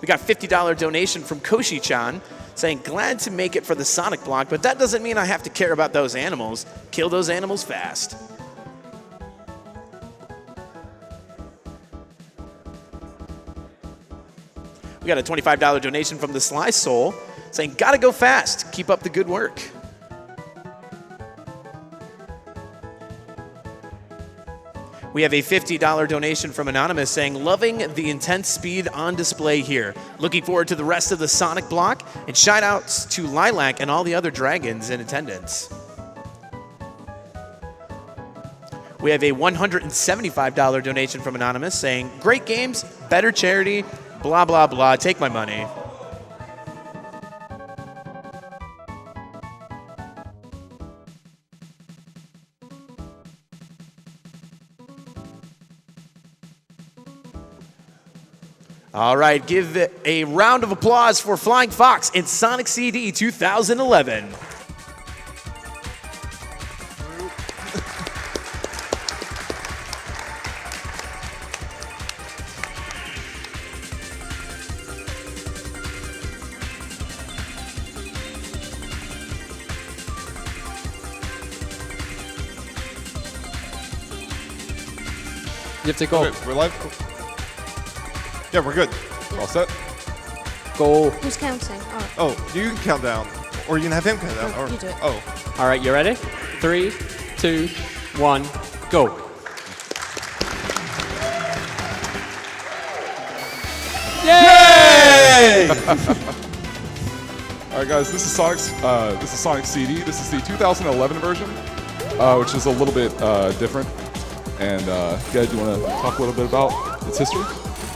We got a $50 donation from Koshi-chan saying, glad to make it for the Sonic block, but that doesn't mean I have to care about those animals. Kill those animals fast. We got a $25 donation from the Sly Soul saying, gotta go fast. Keep up the good work. We have a $50 donation from Anonymous saying, loving the intense speed on display here. Looking forward to the rest of the Sonic block, and shout outs to Lilac and all the other dragons in attendance. We have a $175 donation from Anonymous saying, great games, better charity, blah, blah, blah, take my money. All right, give a round of applause for Flying Fox in Sonic CD 2011. You have to go. Okay, we're live. Yeah, we're good. All set? Go. Who's counting? Oh, you can count down. Or you can have him count down. Or, You do it. Oh. All right, you ready? 3, 2, 1, go. Yay! All right, guys, this is Sonic CD. This is the 2011 version, which is a little bit different. And guys, do you want to talk a little bit about its history?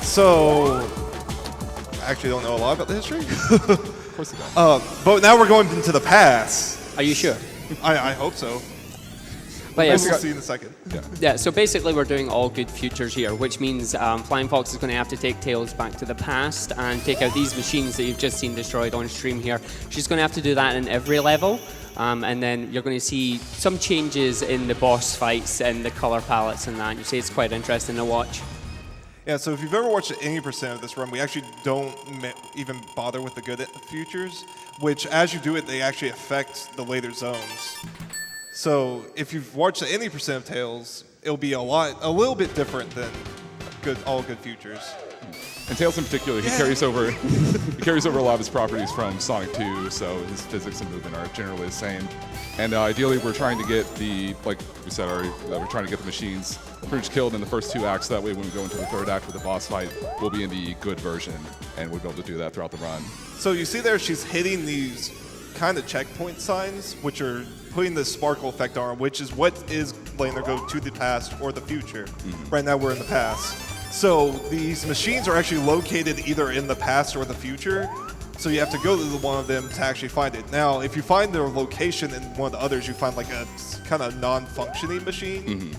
So, I actually don't know a lot about the history. Of course you don't. But now we're going into the past. Are you sure? I hope so. But yeah, We'll see in a second. yeah, so basically we're doing all good futures here, which means Flying Fox is going to have to take Tails back to the past and take out these machines that you've just seen destroyed on stream here. She's going to have to do that in every level. And then you're going to see some changes in the boss fights and the color palettes and that. You see it's quite interesting to watch. Yeah, so if you've ever watched any percent of this run, we actually don't even bother with the good futures, which as you do it, they actually affect the later zones. So if you've watched any percent of Tails, it'll be a little bit different than all good futures. And Tails in particular, he carries over a lot of his properties from Sonic 2, so his physics and movement are generally the same. And ideally, we're trying to get like we said already, we're trying to get the machines pretty much killed in the first 2 acts. That way, when we go into the 3rd act with the boss fight, we'll be in the good version, and we'll be able to do that throughout the run. So you see there, she's hitting these kind of checkpoint signs, which are putting the sparkle effect on, which is what is letting her go to the past or the future. Mm-hmm. Right now, we're in the past. So these machines are actually located either in the past or the future. So you have to go to one of them to actually find it. Now, if you find their location in one of the others, you find like a kind of non-functioning machine. Mm-hmm.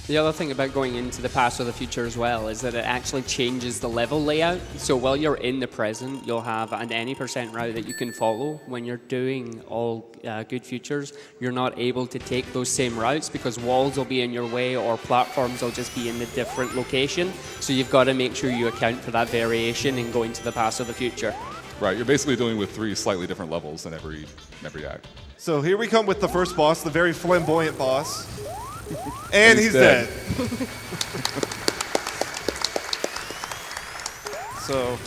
The other thing about going into the past or the future as well is that it actually changes the level layout. So while you're in the present, you'll have an any percent route that you can follow. When you're doing all good futures, you're not able to take those same routes because walls will be in your way or platforms will just be in a different location. So you've got to make sure you account for that variation in going to the past or the future. Right, you're basically dealing with 3 slightly different levels in every act. So here we come with the first boss, the very flamboyant boss. And he's dead. So,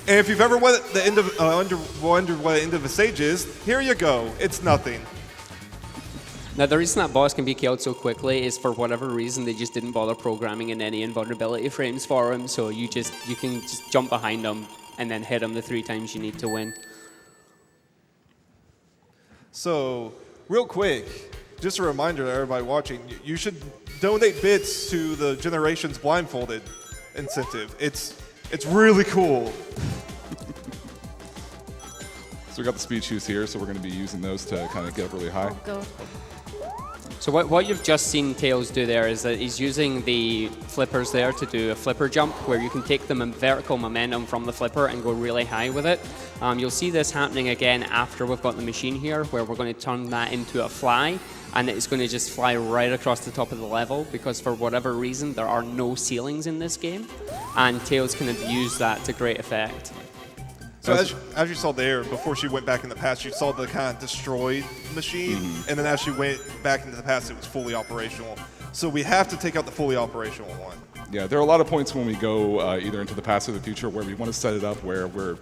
and if you've ever wondered what the end of a stage is, here you go. It's nothing. Now, the reason that boss can be killed so quickly is for whatever reason they just didn't bother programming in any invulnerability frames for him. So you can just jump behind him and then hit him the 3 times you need to win. So, real quick. Just a reminder to everybody watching, you should donate bits to the Generations Blindfolded incentive. It's really cool. So we got the speed shoes here, so we're going to be using those to kind of get up really high. Go. So what you've just seen Tails do there is that he's using the flippers there to do a flipper jump where you can take the vertical momentum from the flipper and go really high with it. You'll see this happening again after we've got the machine here where we're going to turn that into a fly. and it's going to just fly right across the top of the level because for whatever reason there are no ceilings in this game, and Tails can abuse that to great effect. So as you saw there, before she went back in the past, you saw the kind of destroyed machine, and then as she went back into the past, it was fully operational. So we have to take out the fully operational one. Yeah, there are a lot of points when we go either into the past or the future where we want to set it up where we're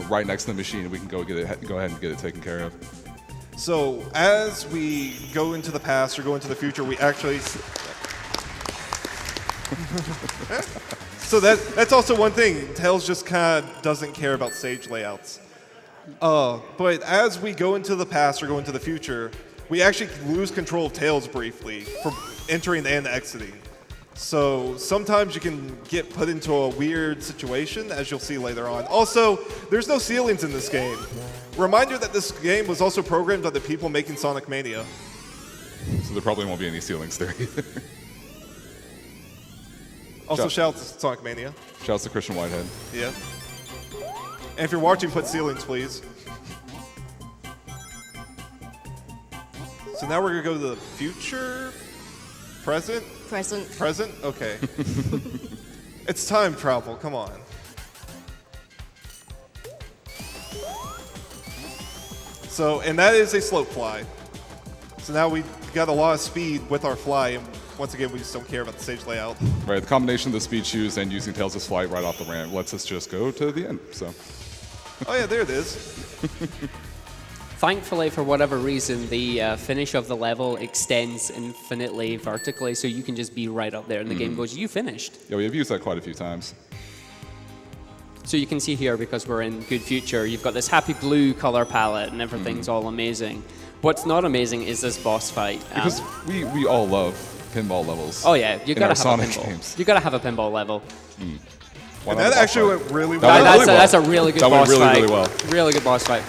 right next to the machine and we can go ahead and get it taken care of. So as we go into the past or go into the future, we actually. So that's also one thing. Tails just kind of doesn't care about stage layouts. But as we go into the past or go into the future, we actually lose control of Tails briefly for entering and exiting. So sometimes you can get put into a weird situation, as you'll see later on. Also, there's no ceilings in this game. Reminder that this game was also programmed by the people making Sonic Mania. So there probably won't be any ceilings there either. Also, shout out to Sonic Mania. Shouts to Christian Whitehead. Yeah. And if you're watching, put ceilings, please. So now we're going to go to the future? Present? Present. Present? Okay. It's time travel, come on. So, and that is a slope fly. So now we got a lot of speed with our fly, and once again, we just don't care about the stage layout. Right, the combination of the speed shoes and using Tails' flight right off the ramp lets us just go to the end. So. Oh yeah, there it is. Thankfully, for whatever reason, the finish of the level extends infinitely vertically, so you can just be right up there, and the game goes, you finished. Yeah, we have used that quite a few times. So you can see here, because we're in Good Future, you've got this happy blue color palette, and everything's all amazing. What's not amazing is this boss fight. Because we all love pinball levels. Oh yeah, you gotta have Sonic a pinball. games. You gotta have a pinball level. Why And not that a boss actually fight? went really That well. went really well. That's a really good That boss went really, fight. really well. Really good boss fight.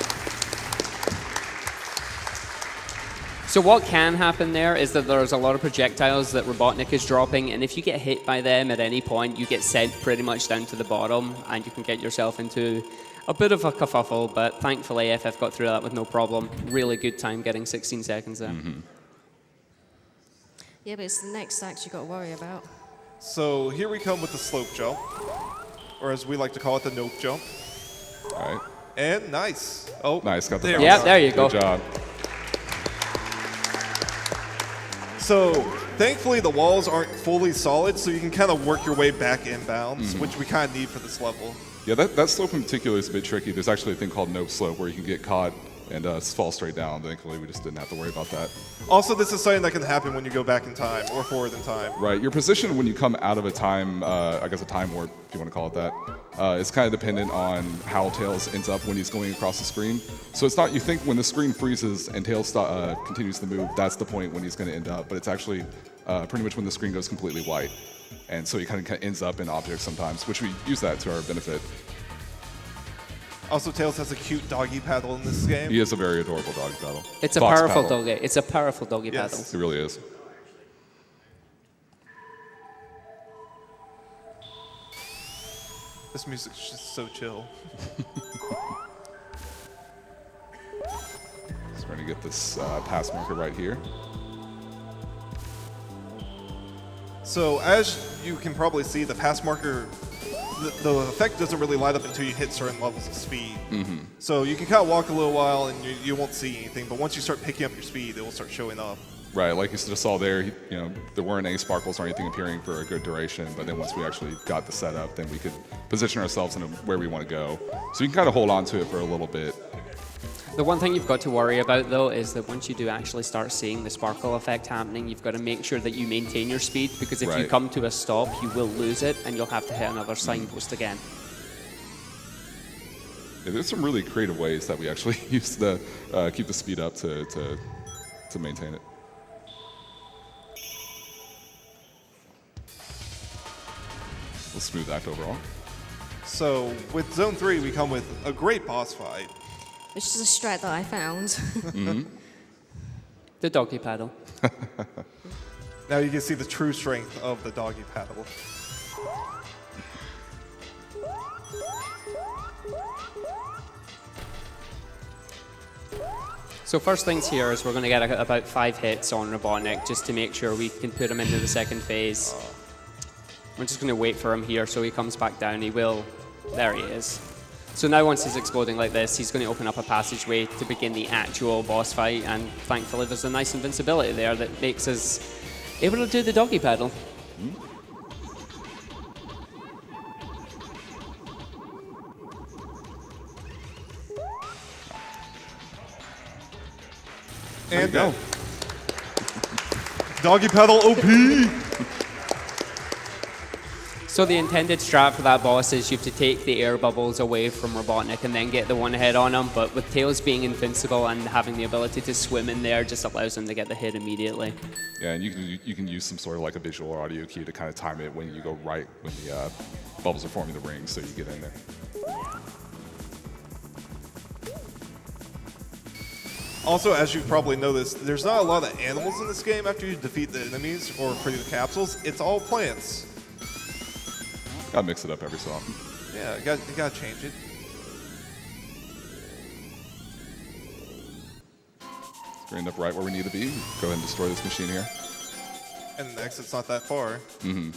So what can happen there is that there's a lot of projectiles that Robotnik is dropping, and if you get hit by them at any point, you get sent pretty much down to the bottom, and you can get yourself into a bit of a kerfuffle, but thankfully FF got through that with no problem. Really good time getting 16 seconds there. Yeah, but it's the next act you got to worry about. So here we come with the slope jump, or as we like to call it, the nope jump. All right. And nice. Oh, Nice, got the there bounce. we Yep, are. there you go. Good job. So thankfully the walls aren't fully solid, so you can kind of work your way back inbounds, which we kind of need for this level. Yeah, that slope in particular is a bit tricky. There's actually a thing called no slope where you can get caught and fall straight down. Thankfully, we just didn't have to worry about that. Also, this is something that can happen when you go back in time or forward in time. Right, your position when you come out of a time, I guess a time warp, if you want to call it that, is kind of dependent on how Tails ends up when he's going across the screen. So it's not, you think when the screen freezes and Tails continues to move, that's the point when he's going to end up. But it's actually pretty much when the screen goes completely white. And so he kind of ends up in objects sometimes, which we use that to our benefit. Also, Tails has a cute doggy paddle in this game. He is a very adorable doggy paddle. It's a Fox powerful paddle. doggy. It's a powerful doggy Yes. paddle. It really is. This music's just so chill. So we're going to get this pass marker right here. So as you can probably see, the pass marker, the effect doesn't really light up until you hit certain levels of speed. So you can kind of walk a little while and you won't see anything, but once you start picking up your speed, it will start showing up. Right, like you just saw there, there weren't any sparkles or anything appearing for a good duration, but then once we actually got the setup, then we could position ourselves in where we want to go. So you can kind of hold on to it for a little bit. The one thing you've got to worry about, though, is that once you do actually start seeing the sparkle effect happening, you've got to make sure that you maintain your speed, because if you Right. come to a stop, you will lose it, and you'll have to hit another signpost again. Yeah, there's some really creative ways that we actually use to keep the speed up to maintain it. A smooth act overall. So with Zone 3, we come with a great boss fight. Which is a strat that I found. The doggy paddle. Now you can see the true strength of the doggy paddle. So So first things here is we're going to get about 5 hits on Robotnik just to make sure we can put him into the second phase. We're just going to wait for him here so he comes back down. He will. There he is. So now once he's exploding like this, he's going to open up a passageway to begin the actual boss fight, and thankfully there's a nice invincibility there that makes us able to do the doggy paddle. And go. Doggy paddle OP. So the intended strat for that boss is you have to take the air bubbles away from Robotnik and then get the one hit on him, but with Tails being invincible and having the ability to swim in there just allows him to get the hit immediately. Yeah, and you can use some sort of like a visual or audio cue to kind of time it when you go right when the bubbles are forming the ring, so you get in there. Also, as you've probably noticed, there's not a lot of animals in this game after you defeat the enemies or free the capsules. It's all plants. Gotta mix it up every so often. Yeah, you gotta change it. Let's end up right where we need to be. Go ahead and destroy this machine here. And the exit's not that far. And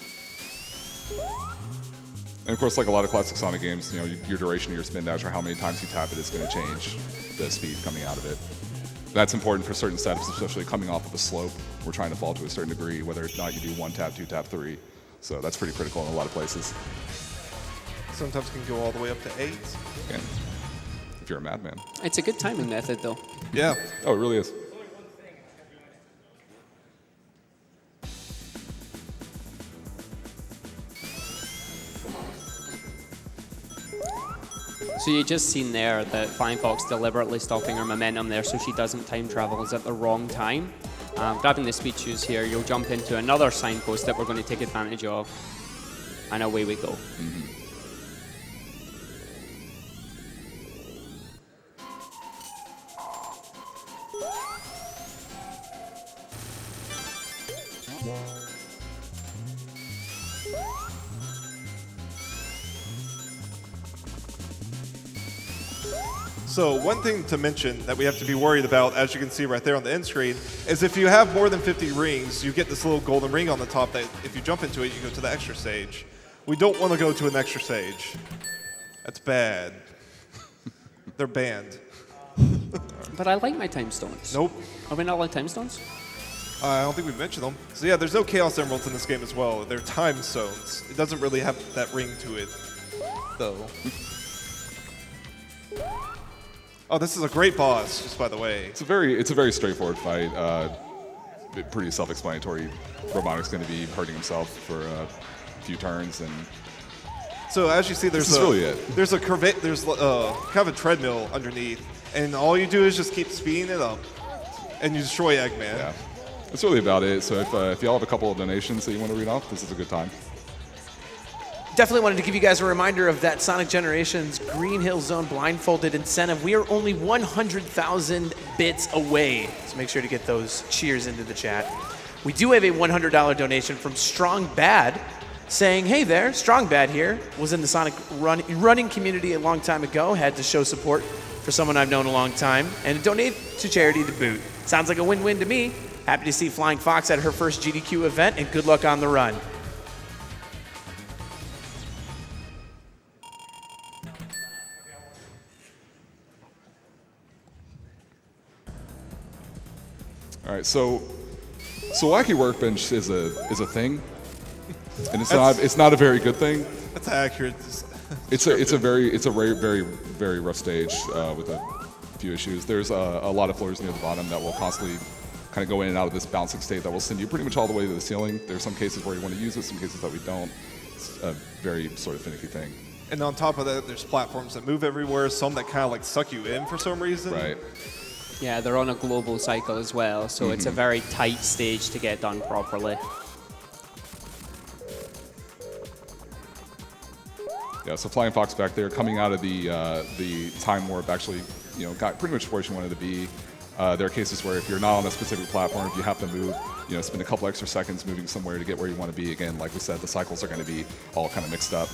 of course, like a lot of classic Sonic games, you know, your duration of your spin dash or how many times you tap it is going to change the speed coming out of it. That's important for certain setups, especially coming off of a slope. We're trying to fall to a certain degree, whether or not you do 1 tap, 2 tap, 3. So that's pretty critical in a lot of places. Sometimes can go all the way up to 8. And if you're a madman. It's a good timing method, though. Yeah. Oh, it really is. So you just seen there that Flying Fox deliberately stopping her momentum there so she doesn't time travel is at the wrong time. Grabbing the speed shoes here, you'll jump into another signpost that we're going to take advantage of, and away we go. So one thing to mention that we have to be worried about, as you can see right there on the end screen, is if you have more than 50 rings, you get this little golden ring on the top that if you jump into it, you go to the extra stage. We don't want to go to an extra stage. That's bad. They're banned. But I like my time stones. Nope. Are we not allowed time stones? I don't think we've mentioned them. So yeah, there's no Chaos Emeralds in this game as well. They're time stones. It doesn't really have that ring to it, though. Oh, this is a great boss, just by the way. It's a very straightforward fight. Pretty self-explanatory. Robotnik's going to be hurting himself for a few turns, and so as you see, there's there's kind of a treadmill underneath, and all you do is just keep speeding it up, and you destroy Eggman. Yeah, that's really about it. So if y'all have a couple of donations that you want to read off, this is a good time. Definitely wanted to give you guys a reminder of that Sonic Generations Green Hill Zone blindfolded incentive. We are only 100,000 bits away, so make sure to get those cheers into the chat. We do have a $100 donation from Strong Bad saying, hey there, Strong Bad here, was in the Sonic running community a long time ago, had to show support for someone I've known a long time, and donate to charity to boot. Sounds like a win-win to me. Happy to see Flying Fox at her first GDQ event, and good luck on the run. All right, so Wacky Workbench is a thing, and it's not a very good thing. That's accurate. It's a very rough stage with a few issues. There's a lot of floors near the bottom that will constantly kind of go in and out of this bouncing state that will send you pretty much all the way to the ceiling. There's some cases where you want to use it, some cases that we don't. It's a very sort of finicky thing. And on top of that, there's platforms that move everywhere, some that kind of like suck you in for some reason. Right. Yeah, they're on a global cycle as well, so it's a very tight stage to get done properly. Yeah, so Flying Fox back there, coming out of the time warp, actually, got pretty much where she wanted to be. There are cases where if you're not on a specific platform, if you have to move, spend a couple extra seconds moving somewhere to get where you want to be. Again, like we said, the cycles are going to be all kind of mixed up.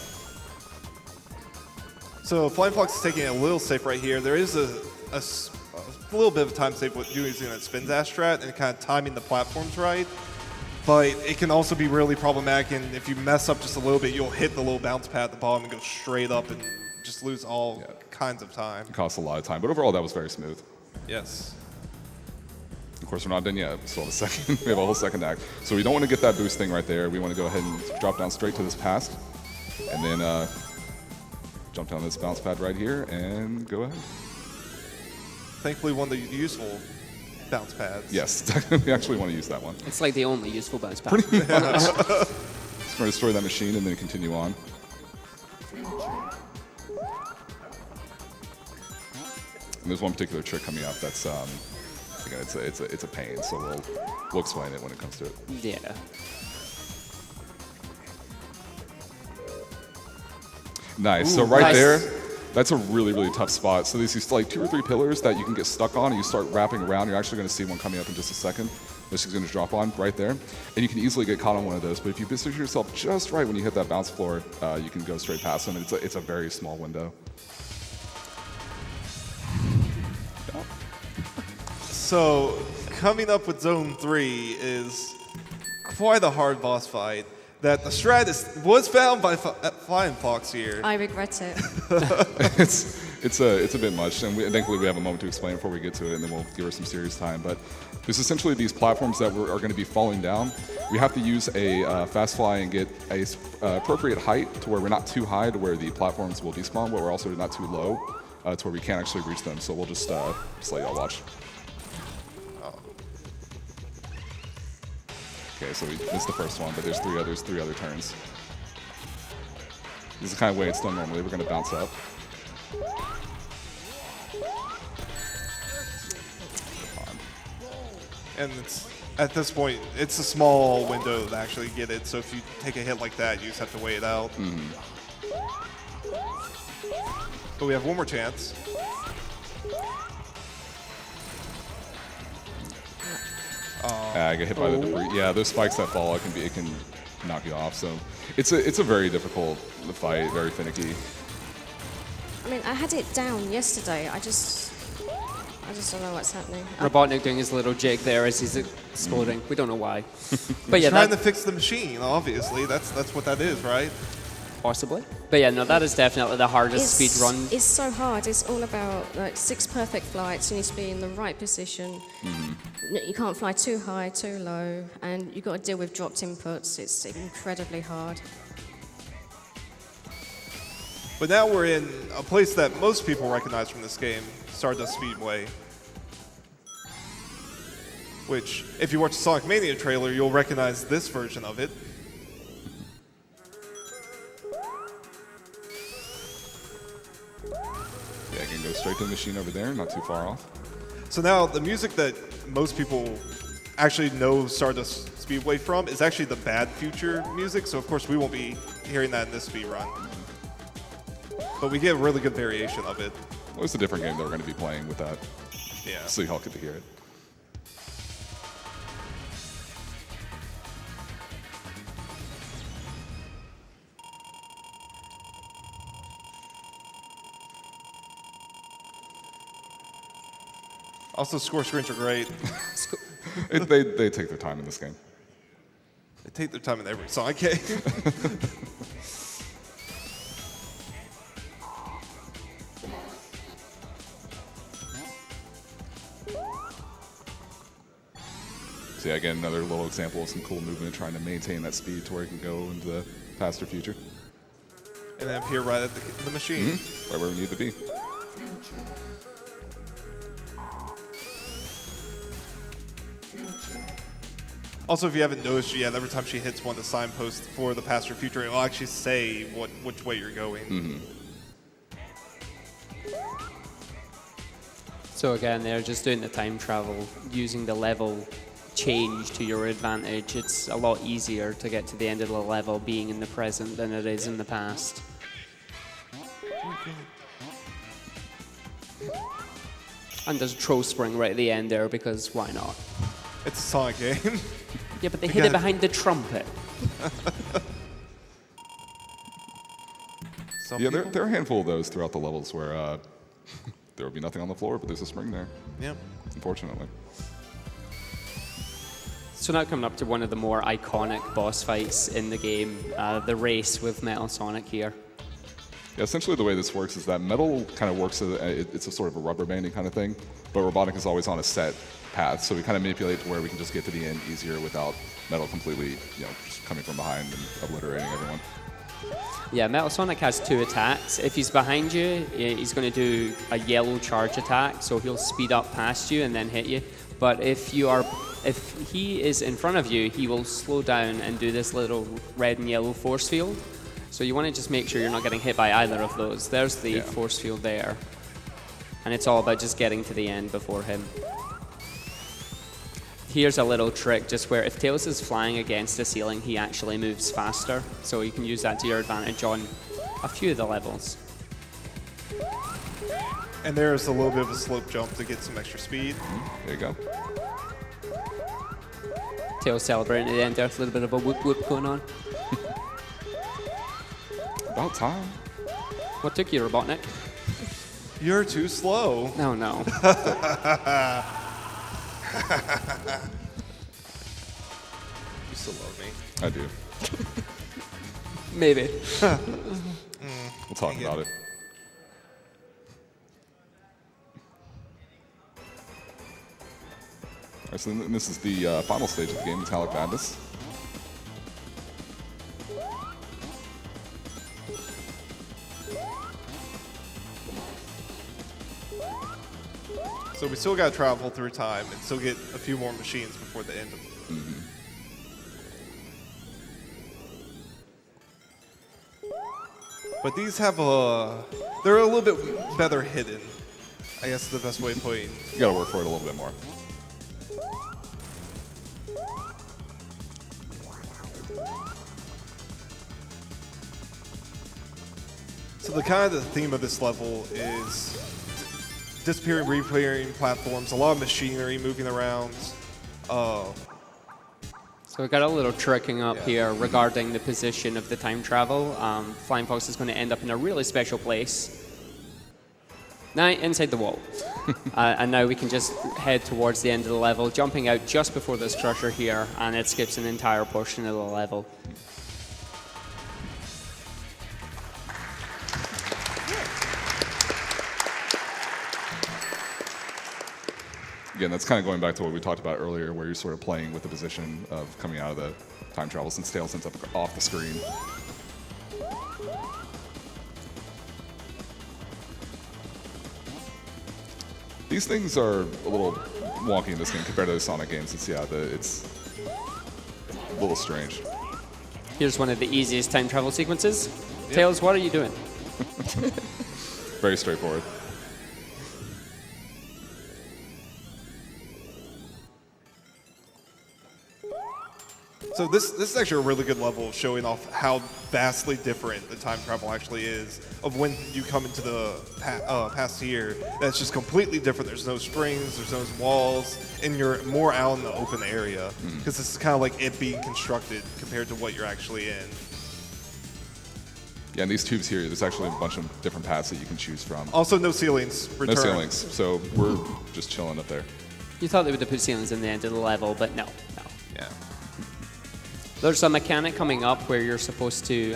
So Flying Fox is taking it a little safe right here. There is a a little bit of a time save with using that spin dash strat and kind of timing the platforms right. But it can also be really problematic, and if you mess up just a little bit, you'll hit the little bounce pad at the bottom and go straight up and just lose all kinds of time. It costs a lot of time, but overall that was very smooth. Yes. Of course, we're not done yet. We still have a second. We have a whole second act. So we don't want to get that boost thing right there. We want to go ahead and drop down straight to this past, and then jump down this bounce pad right here and go ahead. Thankfully, one of the useful bounce pads. Yes, we actually want to use that one. It's like the only useful bounce pad. Just going to destroy that machine and then continue on. And there's one particular trick coming up that's again, it's a pain. So we'll explain it when it comes to it. Yeah. Nice. Ooh, so right nice. there, that's a really, really tough spot. So there's these like 2 or 3 pillars that you can get stuck on, and you start wrapping around. You're actually going to see one coming up in just a second. This is going to drop on right there, and you can easily get caught on one of those. But if you position yourself just right when you hit that bounce floor, you can go straight past them. And it's a very small window. So coming up with Zone 3 is quite a hard boss fight that the strat was found by Flying Fox here. I regret it. It's a bit much, and thankfully we have a moment to explain before we get to it, and then we'll give her some serious time. But there's essentially these platforms that are going to be falling down. We have to use a fast fly and get a appropriate height to where we're not too high to where the platforms will despawn, but we're also not too low to where we can't actually reach them. So we'll just let y'all watch. Okay, so we missed the first one, but there's three other turns. This is the kind of way it's done normally. We're going to bounce up. And it's at this point, it's a small window to actually get it. So if you take a hit like that, you just have to wait it out. But we have one more chance. I get hit by the debris. Yeah, those spikes that fall, it can knock you off. So it's a very difficult fight, very finicky. I mean, I had it down yesterday. I just don't know what's happening. Robotnik doing his little jig there as he's exploding. We don't know why. But yeah, Trying to fix the machine, obviously. That's what that is, right? possibly. But yeah, no, that is definitely the hardest speed run. It's so hard. It's all about like 6 perfect flights. You need to be in the right position. You can't fly too high, too low, and you've got to deal with dropped inputs. It's incredibly hard. But now we're in a place that most people recognize from this game, Stardust Speedway. Which, if you watch the Sonic Mania trailer, you'll recognize this version of it. Yeah, I can go straight to the machine over there, not too far off. So now the music that most people actually know Stardust Speedway from is actually the Bad Future music, so of course we won't be hearing that in this speed run. But we get a really good variation of it. Well, it's a different game that we're going to be playing with that, Yeah. so y'all get to hear it. Also, score screens are great. They take their time in this game. They take their time in every Sonic game. So yeah, again, another little example of some cool movement, trying to maintain that speed to where you can go into the past or future. And then appear right at the machine. Right where we need to be. Also, if you haven't noticed yet, every time she hits one of the signposts for the past or future, it'll actually say which way you're going. So again, they're just doing the time travel, using the level change to your advantage. It's a lot easier to get to the end of the level being in the present than it is in the past. And there's a troll spring right at the end there because why not? It's a Sonic game. Yeah, but they hid it behind the trumpet. Yeah, there are a handful of those throughout the levels where there would be nothing on the floor, but there's a spring there, Yep. unfortunately. So now coming up to one of the more iconic boss fights in the game, the race with Metal Sonic here. Yeah, essentially the way this works is that Metal kind of works, it's a sort of a rubber banding kind of thing, but Robotnik is always on a set path, so we kind of manipulate to where we can just get to the end easier without Metal completely, just coming from behind and obliterating everyone. Yeah, Metal Sonic has 2 attacks. If he's behind you, he's going to do a yellow charge attack, so he'll speed up past you and then hit you. But if he is in front of you, he will slow down and do this little red and yellow force field. So you want to just make sure you're not getting hit by either of those. There's the force field there. And it's all about just getting to the end before him. Here's a little trick, just where if Tails is flying against the ceiling, he actually moves faster. So you can use that to your advantage on a few of the levels. And there's a little bit of a slope jump to get some extra speed. There you go. Tails celebrating at the end. There's a little bit of a whoop whoop going on. About time. What took you, Robotnik? You're too slow. No, no. You still love me. I do. Maybe. We'll talk about it. All right, so this is the final stage of the game, Metallic Madness. So we still got to travel through time and still get a few more machines before the end of it. But these have they're a little bit better hidden. I guess is the best way of putting. You gotta work for it a little bit more. So the kind of the theme of this level is disappearing, reappearing platforms, a lot of machinery moving around. So we've got a little tricking up here regarding the position of the time travel. Flying Fox is going to end up in a really special place. Now inside the wall. And now we can just head towards the end of the level, jumping out just before this crusher here, and it skips an entire portion of the level. Again, that's kind of going back to what we talked about earlier, where you're sort of playing with the position of coming out of the time travel since Tails ends up off the screen. These things are a little wonky in this game compared to the Sonic games. It's a little strange. Here's one of the easiest time travel sequences. Tails, what are you doing? Very straightforward. So this is actually a really good level of showing off how vastly different the time travel actually is of when you come into the past here. That's just completely different. There's no springs, there's no walls, and you're more out in the open area because this is kind of like it being constructed compared to what you're actually in. Yeah, and these tubes here, there's actually a bunch of different paths that you can choose from. Also, no ceilings. Return. No ceilings, so we're just chilling up there. You thought they would have put ceilings in the end of the level, but no. Yeah. There's a mechanic coming up where you're supposed to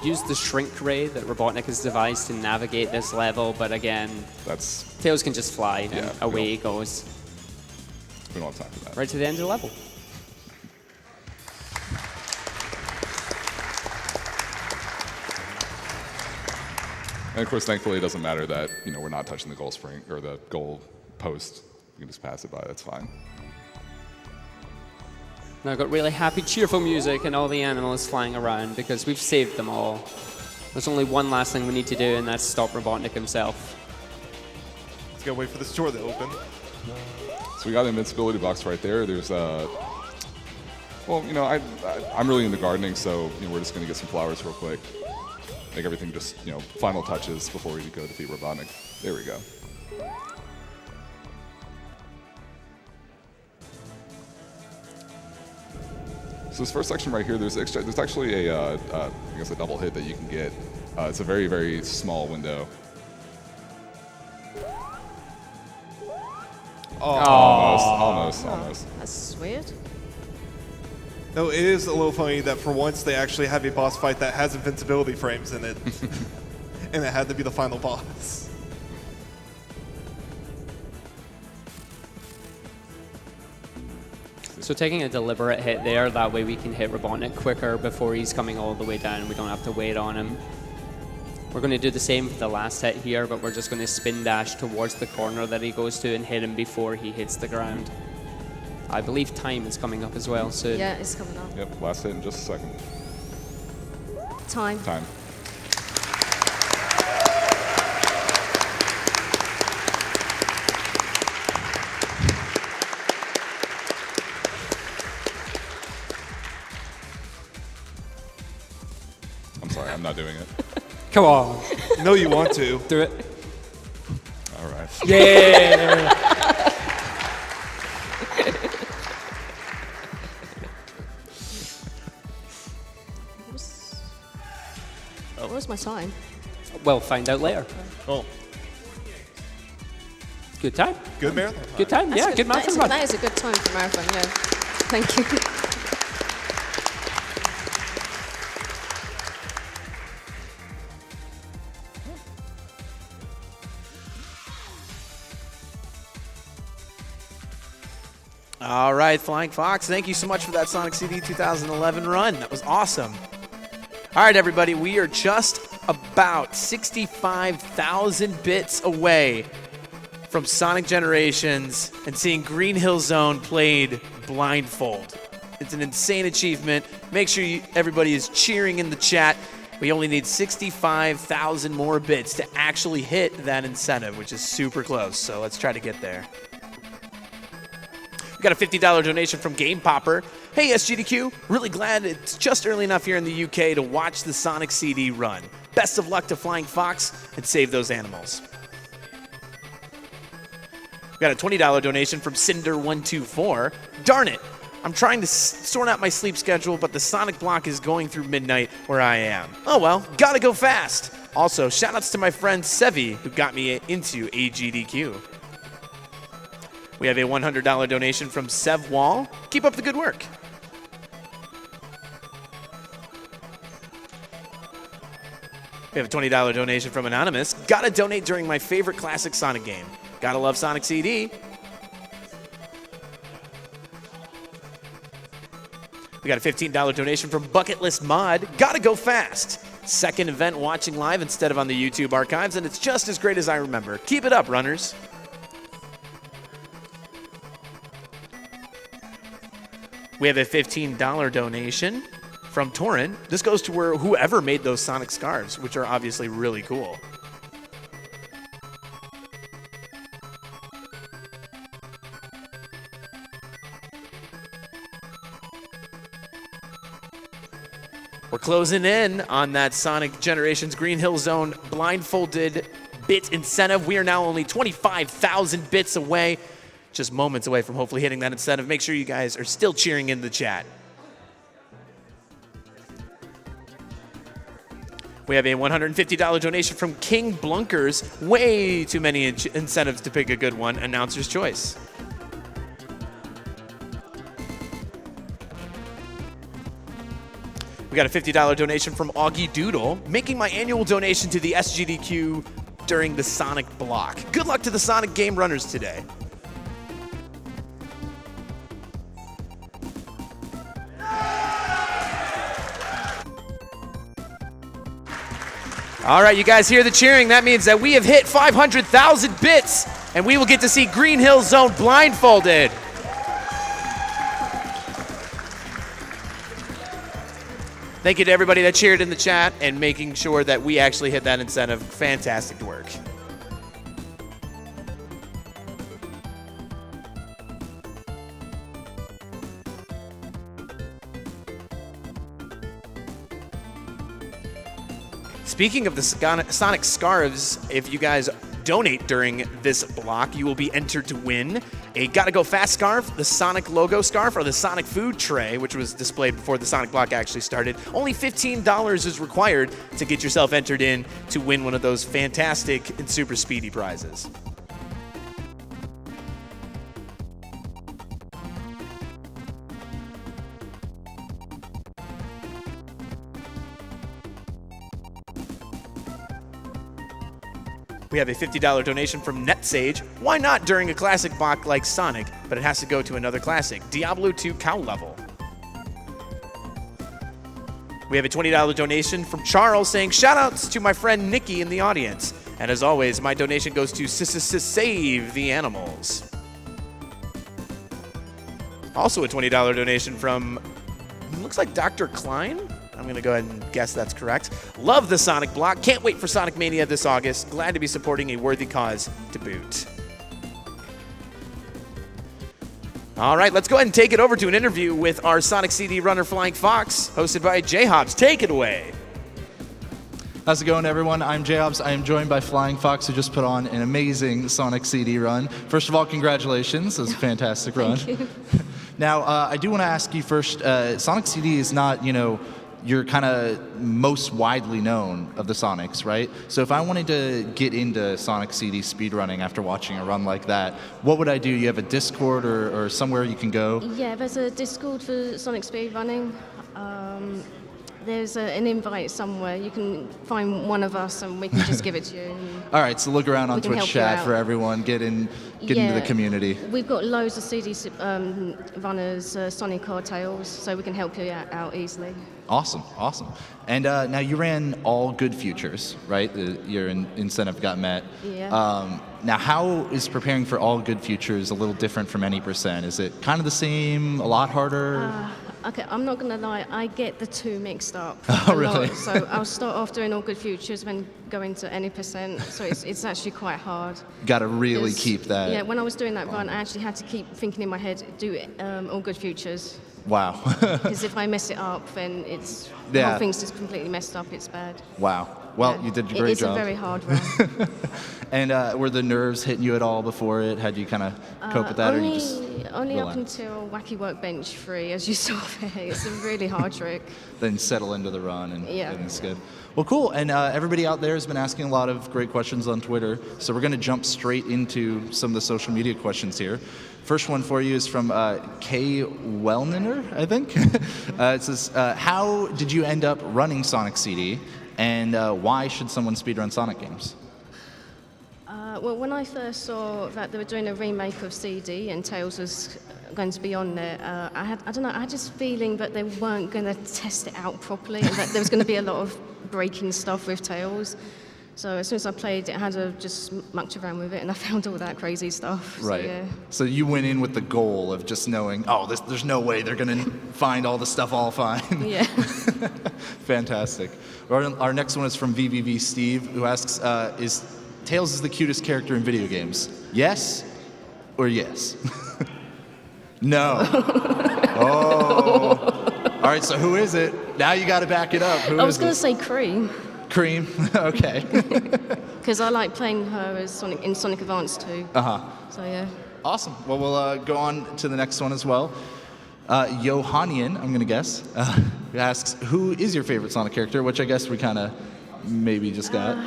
use the shrink ray that Robotnik has devised to navigate this level, but again, Tails can just fly and away he goes. We don't have time for that. Right to the end of the level. And of course, thankfully, it doesn't matter that we're not touching the goal spring or the goal post. We can just pass it by. That's fine. Now I've got really happy, cheerful music and all the animals flying around because we've saved them all. There's only one last thing we need to do, and that's stop Robotnik himself. Let's go wait for this door to open. So we got an invincibility box right there. There's well, I'm really into gardening, so we're just gonna get some flowers real quick. Make everything just final touches before we go defeat Robotnik. There we go. So this first section right here, there's actually a I guess a double hit that you can get. It's a very, very small window. Almost. That's weird. No, it is a little funny that for once they actually have a boss fight that has invincibility frames in it. And it had to be the final boss. So taking a deliberate hit there, that way we can hit Robotnik quicker before he's coming all the way down. We don't have to wait on him. We're going to do the same for the last hit here, but we're just going to spin dash towards the corner that he goes to and hit him before he hits the ground. I believe time is coming up as well soon. Yeah, it's coming up. Yep, last hit in just a second. Time. Time. I'm sorry, I'm not doing it. Come on. No, you want to. Do it. All right. Yeah. Where's my time? We'll find out later. Oh, Good time. good marathon. Good time. That's Yeah, good marathon run. That is a good time for marathon, yeah. Thank you. All right, Flying Fox, thank you so much for that Sonic CD 2011 run. That was awesome. All right, everybody, we are just about 65,000 bits away from Sonic Generations and seeing Green Hill Zone played blindfold. It's an insane achievement. Make sure everybody is cheering in the chat. We only need 65,000 more bits to actually hit that incentive, which is super close. So let's try to get there. We got a $50 donation from Game Popper. Hey, SGDQ, really glad it's just early enough here in the UK to watch the Sonic CD run. Best of luck to Flying Fox and save those animals. We got a $20 donation from Cinder124. Darn it, I'm trying to sort out my sleep schedule, but the Sonic block is going through midnight where I am. Oh well, gotta go fast. Also, shoutouts to my friend Sevi, who got me into AGDQ. We have a $100 donation from Sev Wall. Keep up the good work. We have a $20 donation from Anonymous. Gotta donate during my favorite classic Sonic game. Gotta love Sonic CD. We got a $15 donation from Bucket List Mod. Gotta go fast. Second event watching live instead of on the YouTube archives, and it's just as great as I remember. Keep it up, runners. We have a $15 donation from Torin. This goes to whoever made those Sonic scarves, which are obviously really cool. We're closing in on that Sonic Generations Green Hill Zone blindfolded bit incentive. We are now only 25,000 bits away. Just moments away from hopefully hitting that incentive. Make sure you guys are still cheering in the chat. We have a $150 donation from King Blunkers. Way too many incentives to pick a good one. Announcer's choice. We got a $50 donation from Augie Doodle, making my annual donation to the SGDQ during the Sonic block. Good luck to the Sonic game runners today. All right, you guys hear the cheering. That means that we have hit 500,000 bits, and we will get to see Green Hill Zone blindfolded. Thank you to everybody that cheered in the chat and making sure that we actually hit that incentive. Fantastic work. Speaking of the Sonic Scarves, if you guys donate during this block, you will be entered to win a Gotta Go Fast scarf, the Sonic logo scarf, or the Sonic food tray, which was displayed before the Sonic block actually started. Only $15 is required to get yourself entered in to win one of those fantastic and super speedy prizes. We have a $50 donation from NetSage. Why not during a classic block like Sonic, but it has to go to another classic, Diablo 2 Cow Level. We have a $20 donation from Charles saying, shout-outs to my friend Nikki in the audience. And as always, my donation goes to Save the Animals. Also a $20 donation from, looks like Dr. Klein. I'm going to go ahead and guess that's correct. Love the Sonic block. Can't wait for Sonic Mania this August. Glad to be supporting a worthy cause to boot. All right, let's go ahead and take it over to an interview with our Sonic CD runner Flying Fox, hosted by J-Hobbs. Take it away. How's it going, everyone? I'm J-Hobbs. I am joined by Flying Fox, who just put on an amazing Sonic CD run. First of all, congratulations. It was a fantastic run. Thank you. Now, I do want to ask you first, Sonic CD is not, you're kind of most widely known of the Sonics, right? So if I wanted to get into Sonic CD speedrunning after watching a run like that, what would I do? You have a Discord or somewhere you can go? Yeah, there's a Discord for Sonic speedrunning. There's an invite somewhere. You can find one of us and we can just give it to you. All right, so look around on We can Twitch help you chat out. for everyone. Get into the community. We've got loads of CD runners, Sonic or Tails, so we can help you out easily. Awesome. And now you ran all good futures, right? Your incentive got met. Yeah. Now, how is preparing for all good futures a little different from any %? Is it kind of the same, a lot harder? Okay, I'm not going to lie, I get the two mixed up. Oh, really? So I'll start off doing all good futures, then go into any %, so it's actually quite hard. Got to really 'Cause, keep that. Yeah, when I was doing that run, I actually had to keep thinking in my head, do all good futures. Wow. Because if I mess it up, then the Yeah. whole thing's just completely messed up, it's bad. Wow. Well, Yeah. you did a great It's job. a very hard run. And were the nerves hitting you at all before it? Had you kind of cope with that, or you just only up relax? until Wacky Workbench 3, as you saw there. It's a really hard trick. Then settle into the run and Yeah. everything's good. Well, cool. And everybody out there has been asking a lot of great questions on Twitter, so we're going to jump straight into some of the social media questions here. First one for you is from Kay Wellniner, I think. It says, how did you end up running Sonic CD, and why should someone speedrun Sonic games? Well, when I first saw that they were doing a remake of CD and Tails was going to be on there, I had this feeling that they weren't going to test it out properly and that there was going to be a lot of breaking stuff with Tails. So as soon as I played it, I had to just mucked around with it and I found all that crazy stuff. Right. So, yeah. So you went in with the goal of just knowing, there's no way they're going to find all the stuff all fine. Yeah. Fantastic. Our next one is from VVV Steve, who asks, is Tails is the cutest character in video games? Yes or yes? No. Oh. All right, so who is it? Now you got to back it up. Who I was is going it? to say Cream, Cream? Okay. because I like playing her as Sonic in Sonic Advance 2. Uh-huh. So yeah. Awesome. Well, we'll go on to the next one as well. Johannian, I'm going to guess, who asks, who is your favorite Sonic character? Which I guess we kind of maybe just got.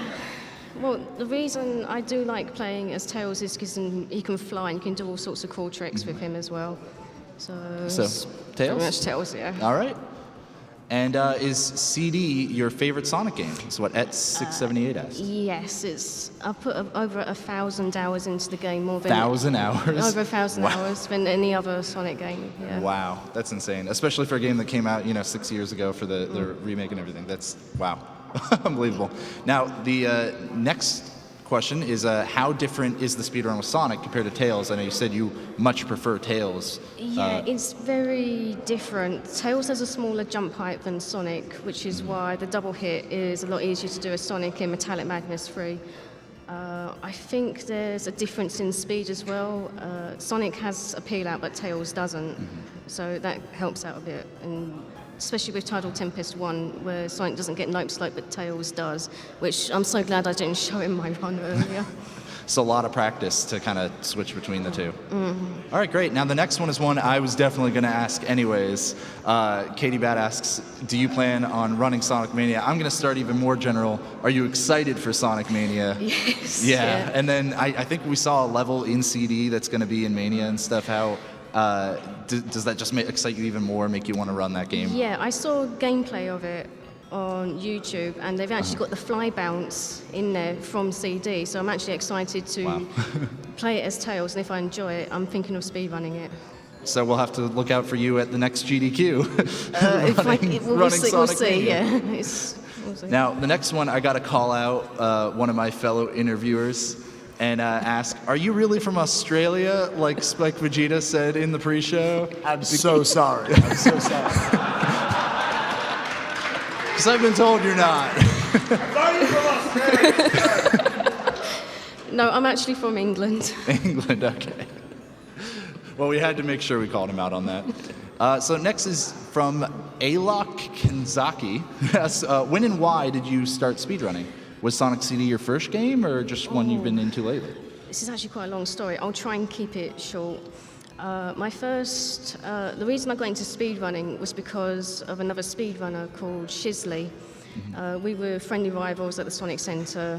Well, the reason I do like playing as Tails is because he can fly and you can do all sorts of cool tricks with him as well. So it's Tails? pretty much Tails, yeah. All right. And is CD your favorite Sonic game? Is what Et678 asked. Yes, I've put over 1,000 hours into the game, more than 1,000 hours? over 1,000 Wow. hours than any other Sonic game. Yeah. Wow, that's insane. Especially for a game that came out, 6 years ago for the remake and everything. That's, wow, unbelievable. Now, the next question is, how different is the speedrun with Sonic compared to Tails? I know you said you much prefer Tails. Yeah, it's very different. Tails has a smaller jump height than Sonic, which is why the double hit is a lot easier to do as Sonic in Metallic Madness 3. I think there's a difference in speed as well. Sonic has a peel out, but Tails doesn't. So that helps out a bit. And especially with Tidal Tempest 1, where Sonic doesn't get nope slope, but Tails does, which I'm so glad I didn't show in my run earlier. So a lot of practice to kind of switch between the two. All right, great. Now the next one is one I was definitely going to ask anyways. Katie Bat asks, do you plan on running Sonic Mania? I'm going to start even more general. Are you excited for Sonic Mania? Yes. Yeah. And then I think we saw a level in CD that's going to be in Mania and stuff. How does that just excite you even more, make you want to run that game? Yeah, I saw gameplay of it on YouTube, and they've actually got the fly bounce in there from CD. So I'm actually excited to play it as Tails, and if I enjoy it, I'm thinking of speedrunning it. So we'll have to look out for you at the next GDQ. We'll see. Yeah. We'll see. Now, the next one, I got to call out one of my fellow interviewers and ask, are you really from Australia, like Spike Vegeta said in the pre-show? I'm so sorry. I'm so sorry. Because I've been told you're not. Are you from Australia? No, I'm actually from England. England, okay. Well, we had to make sure we called him out on that. So next is from Alok Kenzaki. Yes, when and why did you start speedrunning? Was Sonic CD your first game, or just one you've been into lately? This is actually quite a long story. I'll try and keep it short. The reason I got into speedrunning was because of another speedrunner called Shisley. We were friendly rivals at the Sonic Centre.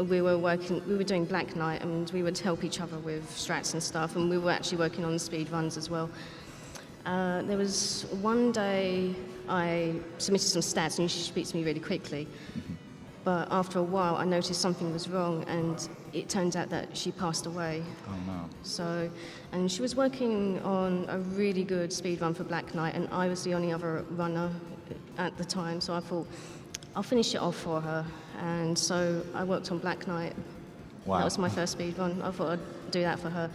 We were doing Black Knight, and we would help each other with strats and stuff, and we were actually working on speed runs as well. There was one day I submitted some stats, and she speaks to me really quickly. But after a while, I noticed something was wrong, and it turns out that she passed away. Oh, no. So, and she was working on a really good speed run for Black Knight, and I was the only other runner at the time, so I thought, I'll finish it off for her. And so I worked on Black Knight. Wow. That was my first speed run. I thought I'd do that for her.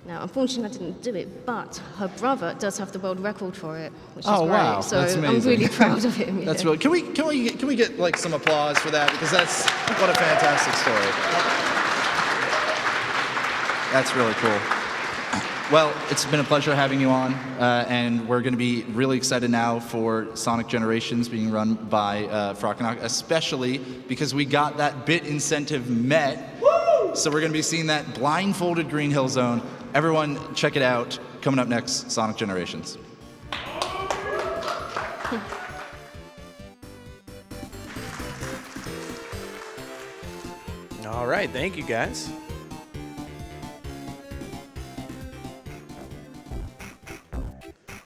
Now, unfortunately, I didn't do it, but her brother does have the world record for it, which is great. Wow. So That's amazing. I'm really proud of him. That's really. Can we get like some applause for that, because that's what a fantastic story. That's really cool. Well, it's been a pleasure having you on, and we're going to be really excited now for Sonic Generations being run by Frockenok, especially because we got that bit incentive met. Woo! So we're going to be seeing that blindfolded Green Hill Zone. Everyone, check it out. Coming up next, Sonic Generations. All right, thank you guys.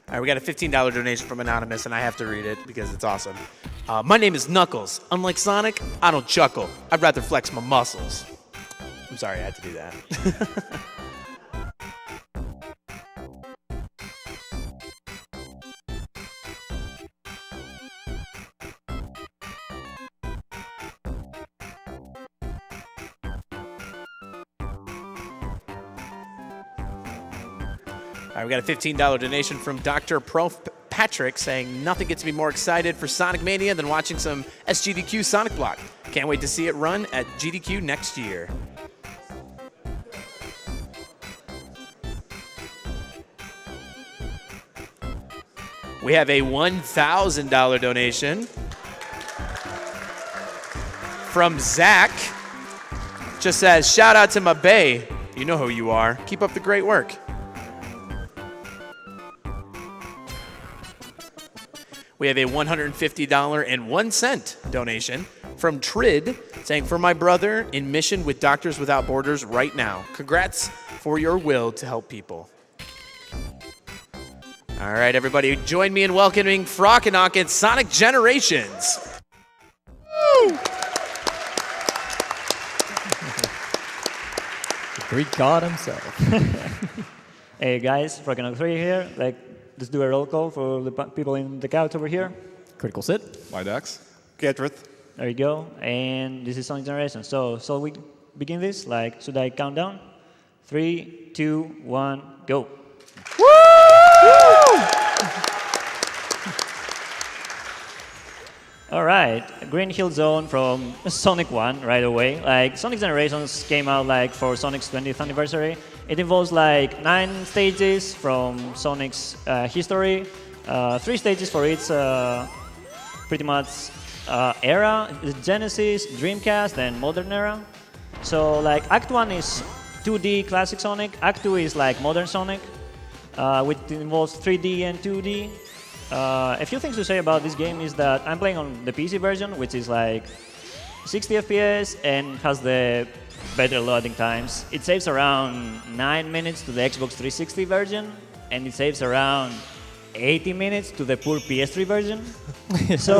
All right, we got a $15 donation from Anonymous, and I have to read it because it's awesome. My name is Knuckles. Unlike Sonic, I don't chuckle. I'd rather flex my muscles. I'm sorry I had to do that. All right, we got a $15 donation from Dr. Prof. Patrick saying nothing gets me more excited for Sonic Mania than watching some SGDQ Sonic Block. Can't wait to see it run at GDQ next year. We have a $1,000 donation from Zach. Just says, shout out to my bae. You know who you are. Keep up the great work. We have a $150.01 donation from Trid saying, for my brother in mission with Doctors Without Borders right now. Congrats for your will to help people. All right, everybody, join me in welcoming Frockenok and Sonic Generations. Woo! The Greek god himself. Hey guys, Frockenok 3 here. Let's do a roll call for the people in the couch over here. Critical sit. Lydax. Gedrith. There you go. And this is Sonic Generation. So we begin this? Should I count down? 3, 2, 1, go. Woo! All right, Green Hill Zone from Sonic 1 right away. Sonic Generations came out for Sonic's 20th anniversary. It involves 9 stages from Sonic's history, 3 stages for its pretty much era, Genesis, Dreamcast, and modern era. So Act 1 is 2D classic Sonic, Act 2 is modern Sonic, which involves 3D and 2D. A few things to say about this game is that I'm playing on the PC version, which is 60 FPS and has the better loading times. It saves around 9 minutes to the Xbox 360 version, and it saves around 80 minutes to the poor PS3 version. So